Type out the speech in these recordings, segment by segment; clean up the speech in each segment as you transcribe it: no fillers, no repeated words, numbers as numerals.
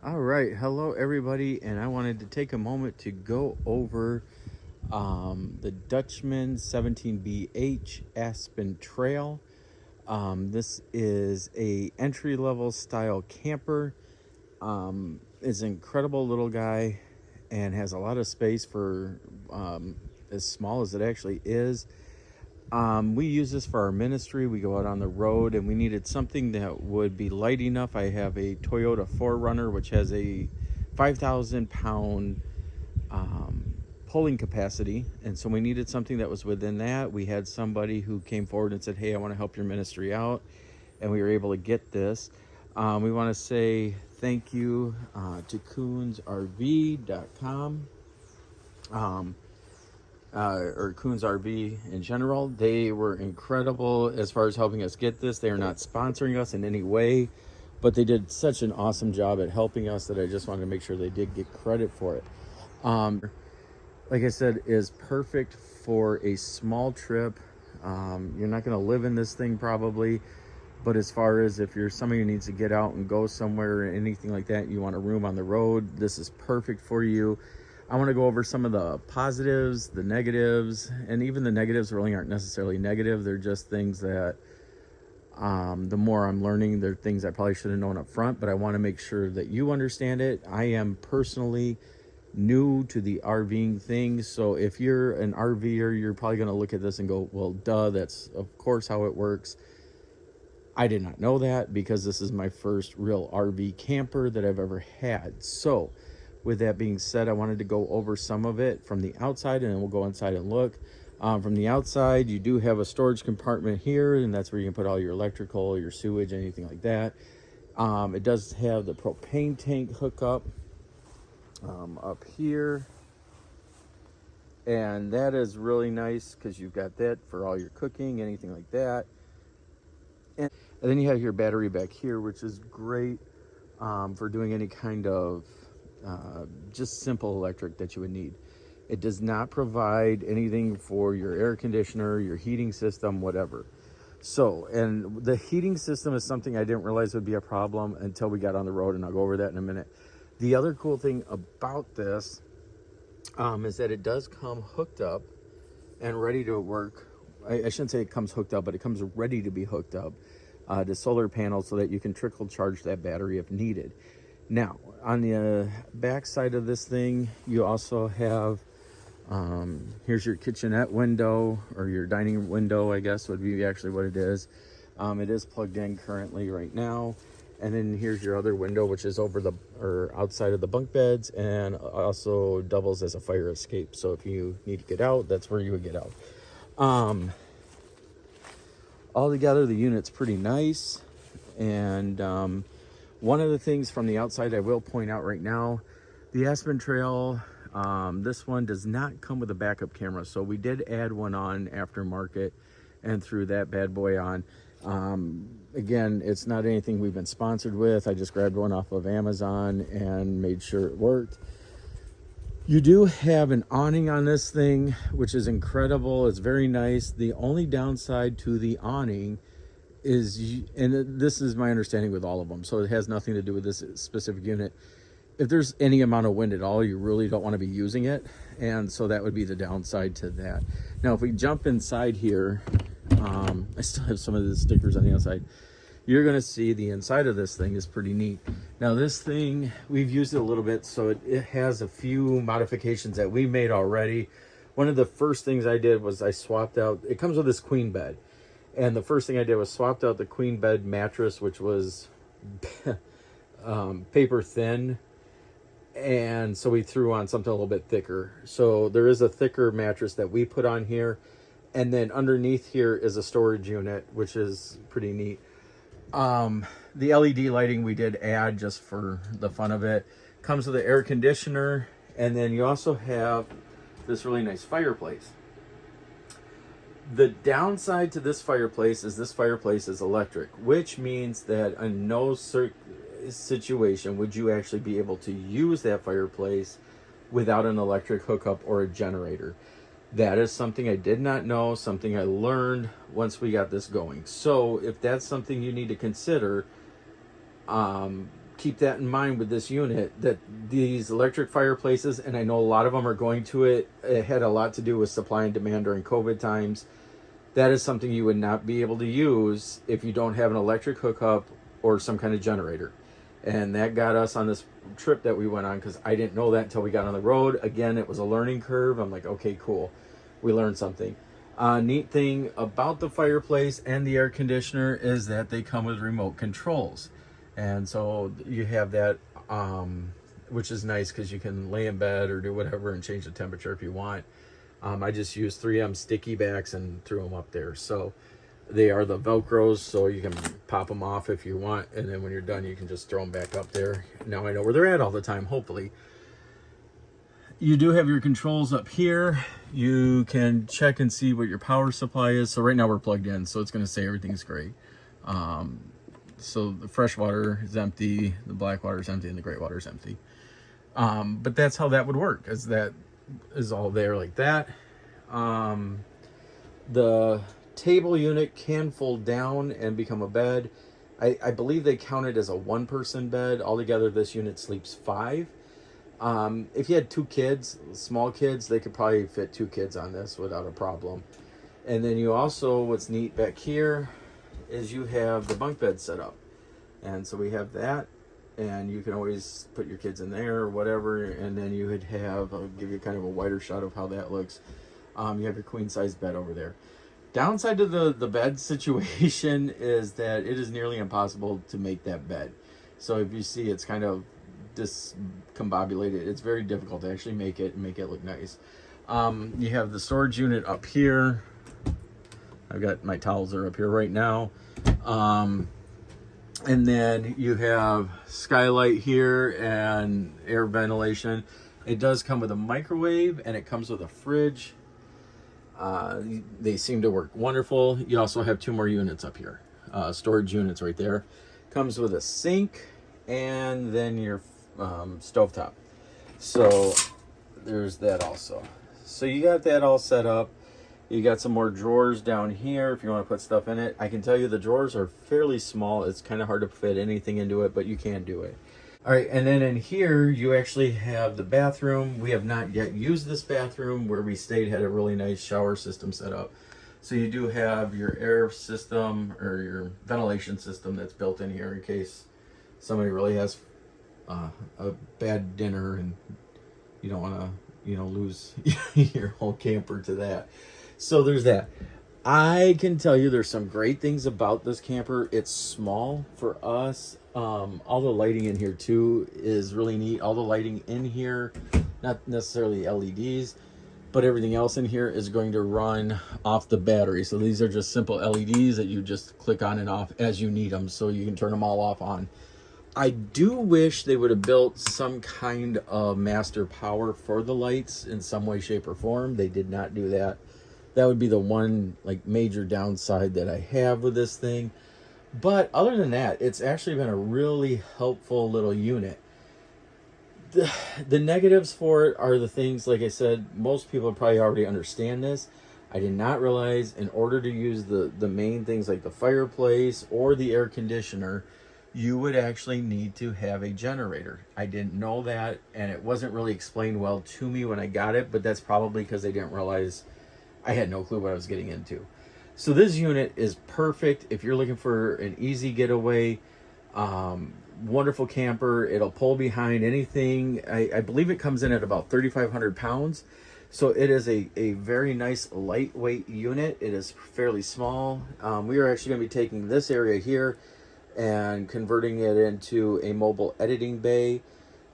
All right, hello everybody, and I wanted to take a moment to go over the Dutchmen 17BH Aspen Trail. This is a entry-level style camper. Is an incredible little guy and has a lot of space for as small as it actually is. We use this for our ministry. We go out on the road and we needed something that would be light enough. I have a Toyota 4Runner, which has a 5,000 pound pulling capacity. And so we needed something that was within that. We had somebody who came forward and said, "Hey, I want to help your ministry out." And we were able to get this. We want to say thank you to coonsrv.com. Or Coons RV in general. They were incredible as far as helping us get this. They are not sponsoring us in any way, but they did such an awesome job at helping us that I just wanted to make sure they did get credit for it. Like I said, is perfect for a small trip. You're not going to live in this thing probably, but as far as if you're somebody who needs to get out and go somewhere or anything like that, you want a room on the road, this is perfect for you. I want to go over some of the positives, the negatives, and even the negatives really aren't necessarily negative. They're just things that the more I'm learning, they're things I probably should have known up front, but I want to make sure that you understand it. I am personally new to the RVing thing, so if you're an RVer, you're probably going to look at this and go, well, duh, that's of course how it works. I did not know that because this is my first real RV camper that I've ever had. So with that being said, I wanted to go over some of it from the outside, and then we'll go inside and look. From the outside, you do have a storage compartment here, and that's where you can put all your electrical, your sewage, anything like that. It does have the propane tank hookup up here, and that is really nice because you've got that for all your cooking, anything like that. And then you have your battery back here, which is great for doing any kind of just simple electric that you would need. It does not provide anything for your air conditioner, your heating system, whatever. So, and the heating system is something I didn't realize would be a problem until we got on the road, and I'll go over that in a minute. The other cool thing about this is that it does come hooked up and ready to work. I shouldn't say it comes hooked up, but it comes ready to be hooked up to solar panels so that you can trickle charge that battery if needed. Now, on the back side of this thing, you also have, here's your kitchenette window, or your dining window, I guess would be actually what it is. It is plugged in currently right now. And then here's your other window, which is over the, or outside of the bunk beds, and also doubles as a fire escape. So if you need to get out, that's where you would get out. Altogether, the unit's pretty nice. And one of the things from the outside I will point out right now, the Aspen Trail, this one does not come with a backup camera. So we did add one on aftermarket and threw that bad boy on. Again, it's not anything we've been sponsored with. I just grabbed one off of Amazon and made sure it worked. You do have an awning on this thing, which is incredible. It's very nice. The only downside to the awning is, and this is my understanding with all of them, so it has nothing to do with this specific unit. If there's any amount of wind at all, you really don't want to be using it, and so that would be the downside to that. Now, if we jump inside here, I still have some of the stickers on the outside. You're going to see the inside of this thing is pretty neat. Now, this thing, we've used it a little bit, so it has a few modifications that we made already. One of the first things I did was I swapped out, it comes with this queen bed. And the first thing I did was swapped out the queen bed mattress, which was paper thin. And so we threw on something a little bit thicker. So there is a thicker mattress that we put on here. And then underneath here is a storage unit, which is pretty neat. The LED lighting we did add just for the fun of it. Comes with an air conditioner. And then you also have this really nice fireplace. The downside to this fireplace is electric, which means that in no situation would you actually be able to use that fireplace without an electric hookup or a generator. That is something I did not know, something I learned once we got this going. So if that's something you need to consider, keep that in mind with this unit, that these electric fireplaces, and I know a lot of them are going to it, it had a lot to do with supply and demand during COVID times. That is something you would not be able to use if you don't have an electric hookup or some kind of generator. And that got us on this trip that we went on, because I didn't know that until we got on the road. Again, it was a learning curve. I'm like, okay, cool. We learned something. Neat thing about the fireplace and the air conditioner is that they come with remote controls. And so you have that, which is nice because you can lay in bed or do whatever and change the temperature if you want. I just used 3M sticky backs and threw them up there. So they are the Velcros, so you can pop them off if you want. And then when you're done, you can just throw them back up there. Now I know where they're at all the time, hopefully. You do have your controls up here. You can check and see what your power supply is. So right now we're plugged in, so it's going to say everything's great. So the fresh water is empty, the black water is empty, and the gray water is empty. But that's how that would work, is that is all there like that. The table unit can fold down and become a bed. I believe they count it as a one-person bed. Altogether, this unit sleeps 5. If you had 2 kids, small kids, they could probably fit 2 kids on this without a problem. And then you also, what's neat back here is you have the bunk bed set up. And so we have that, and you can always put your kids in there or whatever. And then you would have, I'll give you kind of a wider shot of how that looks. You have your queen size bed over there. Downside to the bed situation is that it is nearly impossible to make that bed. So if you see, it's kind of discombobulated. It's very difficult to actually make it and make it look nice. You have the storage unit up here. I've got my towels are up here right now. And then you have skylight here and air ventilation. It does come with a microwave, and it comes with a fridge. They seem to work wonderful. You also have 2 more units up here, storage units right there. Comes with a sink and then your stovetop. So there's that also. So you got that all set up. You got some more drawers down here if you want to put stuff in it. I can tell you the drawers are fairly small. It's kind of hard to fit anything into it, but you can do it. All right, and then in here, you actually have the bathroom. We have not yet used this bathroom. Where we stayed had a really nice shower system set up. So you do have your air system or your ventilation system that's built in here in case somebody really has a bad dinner and you don't want to, lose your whole camper to that. So there's that. I can tell you there's some great things about this camper. It's small for us. All the lighting in here too is really neat. All the lighting in here, not necessarily LEDs, but everything else in here is going to run off the battery. So these are just simple LEDs that you just click on and off as you need them. So you can turn them all off on. I do wish they would have built some kind of master power for the lights in some way, shape, or form. They did not do that. That would be the one major downside that I have with this thing. But other than that, it's actually been a really helpful little unit. The negatives for it are the things, like I said, most people probably already understand this. I did not realize in order to use the main things like the fireplace or the air conditioner, you would actually need to have a generator. I didn't know that, and it wasn't really explained well to me when I got it, but that's probably because they didn't realize I had no clue what I was getting into. So this unit is perfect if you're looking for an easy getaway. Wonderful camper. It'll pull behind anything. I believe it comes in at about 3,500 pounds. So it is a very nice lightweight unit. It is fairly small. We are actually going to be taking this area here and converting it into a mobile editing bay.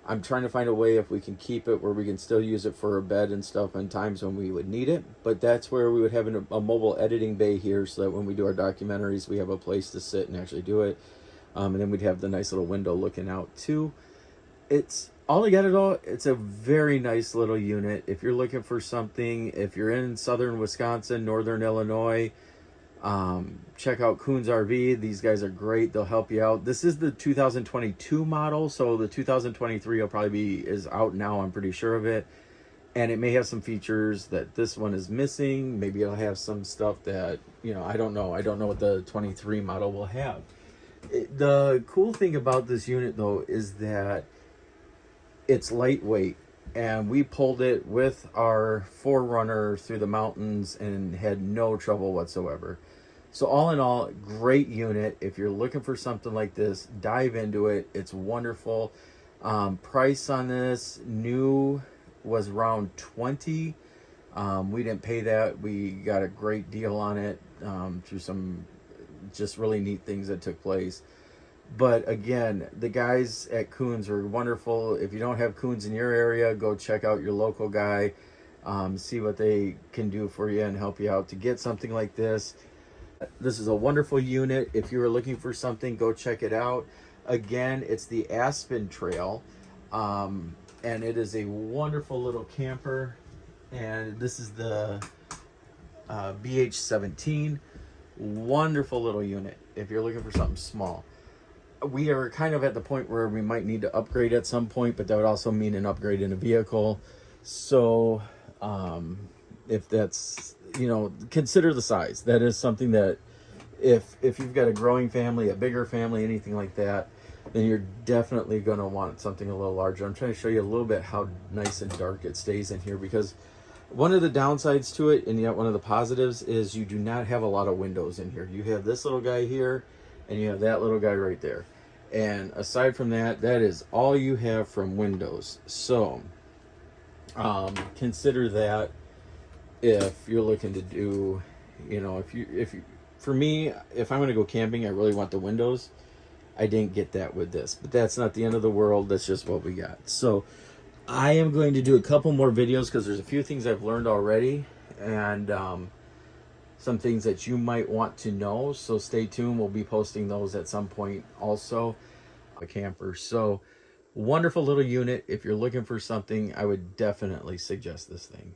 I'm trying to find a way if we can keep it where we can still use it for a bed and stuff in times when we would need it. But that's where we would have a mobile editing bay here so that when we do our documentaries, we have a place to sit and actually do it. And then we'd have the nice little window looking out too. It's all together though, it's a very nice little unit. If you're looking for something, if you're in southern Wisconsin, northern Illinois, check out Coons RV. These guys are great. They'll help you out. This is the 2022 model, so the 2023 will probably is out now. I'm pretty sure of it, and it may have some features that this one is missing. Maybe it'll have some stuff that I don't know. I don't know what the 23 model will have. The cool thing about this unit though is that it's lightweight, and we pulled it with our Forerunner through the mountains and had no trouble whatsoever. So all in all, great unit. If you're looking for something like this, dive into it. It's wonderful. Price on this new was around 20. We didn't pay that. We got a great deal on it through some just really neat things that took place. But again, the guys at Coons are wonderful. If you don't have Coons in your area, go check out your local guy, see what they can do for you and help you out to get something like this. This is a wonderful unit. If you are looking for something, go check it out. Again, it's the Aspen Trail, and it is a wonderful little camper. And this is the BH17. Wonderful little unit if you're looking for something small. We are kind of at the point where we might need to upgrade at some point, but that would also mean an upgrade in a vehicle. So if that's, consider the size. That is something that if you've got a growing family, a bigger family, anything like that, then you're definitely going to want something a little larger. I'm trying to show you a little bit how nice and dark it stays in here, because one of the downsides to it, and yet one of the positives, is you do not have a lot of windows in here. You have this little guy here, and you have that little guy right there. And aside from that, that is all you have from windows. So consider that if you're looking to do, for me, if I'm going to go camping, I really want the windows. I didn't get that with this, but that's not the end of the world. That's just what we got. So I am going to do a couple more videos because there's a few things I've learned already, and some things that you might want to know. So stay tuned. We'll be posting those at some point also. A camper. So wonderful little unit. If you're looking for something, I would definitely suggest this thing.